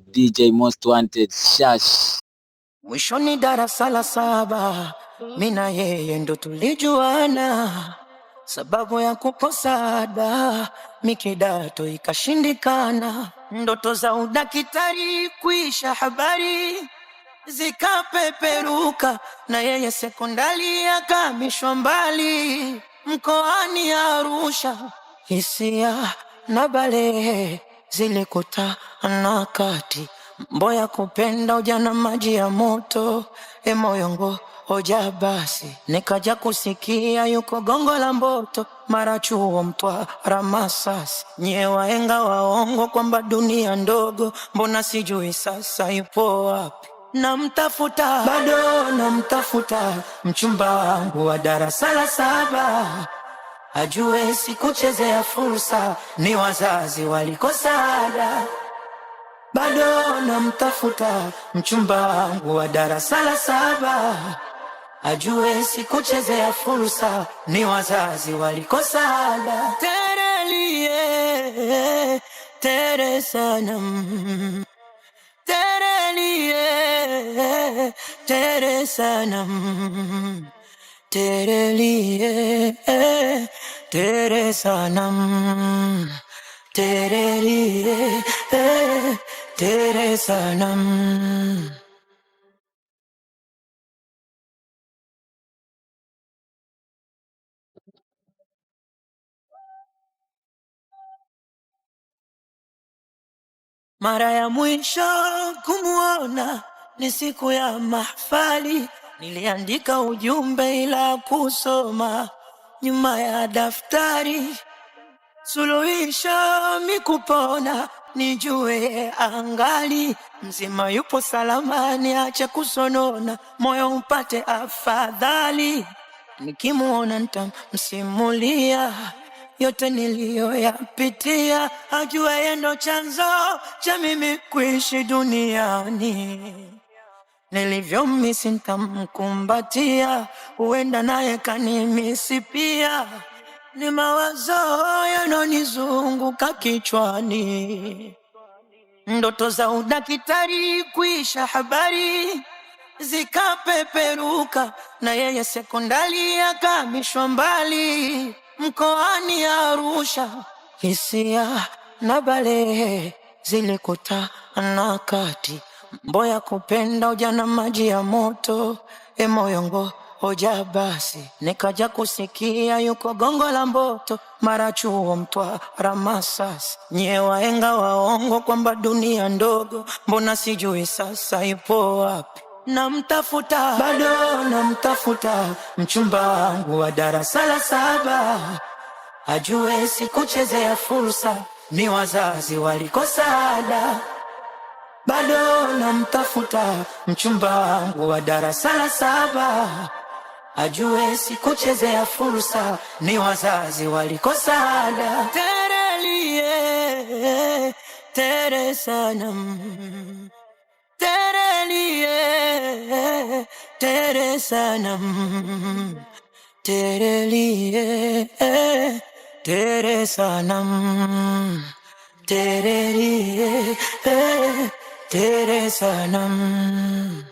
DJ Most Wanted Shash. Mwishoni darasa la 7 mimi na yeye ndo tulijuana, sababu ya kukosa ada mikidato ikashindikana, ndoto za udakitari kuisha habari zikapeperuka, na yeye sekondari akamishwa mbali mkoani Arusha. Hisia na balehe zilikutana kati, mboya kupenda ujana maji ya moto, moyongo hoja basi, nikaja kusikia yuko Gongo la Mboto, mara chuo Mtwara Masasi. Nye waenga waongo kwamba dunia ndogo, mbona sijui sasa yupo wapi? Namtafuta, bado namtafuta, mchumba wangu wa darasa la 7, ajue sikuchezea fursa, ni wazazi walikosa ada. Bado namtafuta, mchumba wangu wa darasa la 7, ajue sikuchezea fursa, ni wazazi walikosa ada. Terelie, tere sanam, terelie, tere sanam, terelie, tere sanam, terelie, tere sanam. Mara ya mwisho kumuona ni siku ya mahafali, niliandika ujumbe ila kusoma nyuma ya daftari. Suluhisho mikupona, nijue angali mzima yupo salama, niache kusonona, moyo upate afadhali. Nikimuona nitamsimulia yote niliyoyapitia, ajue yeye ndo chanzo cha mimi kuishi duniani. Nilivyomisi nitamkumbatia, huenda naye kanimisi pia. Ni mawazo yanonizunguka kichwani, ndoto za udakitari kuisha habari zikapeperuka, na yeye sekondari akamishwa mbali mkoani Arusha. Hisia na balehe zilikutana kati, mboya kupenda ujana maji ya moto, moyongo hoja basi, nikaja kusikia yuko Gongo la Mboto, mara chuo Mtwara Masasi. Nye waenga waongo kwamba dunia ndogo, mbona sijui sasa yupo wapi? Namtafuta, bado namtafuta, mchumba wangu wa darasa la 7, ajue sikuchezea fursa, ni wazazi walikosa ada. Bado namtafuta, mchumba wangu wa darasa la 7, ajue sikuchezea fursa, ni wazazi walikosa ada. Terelie, tere sanam, terelie, tere sanam, terelie, tere sanam, terelie, tere sanam.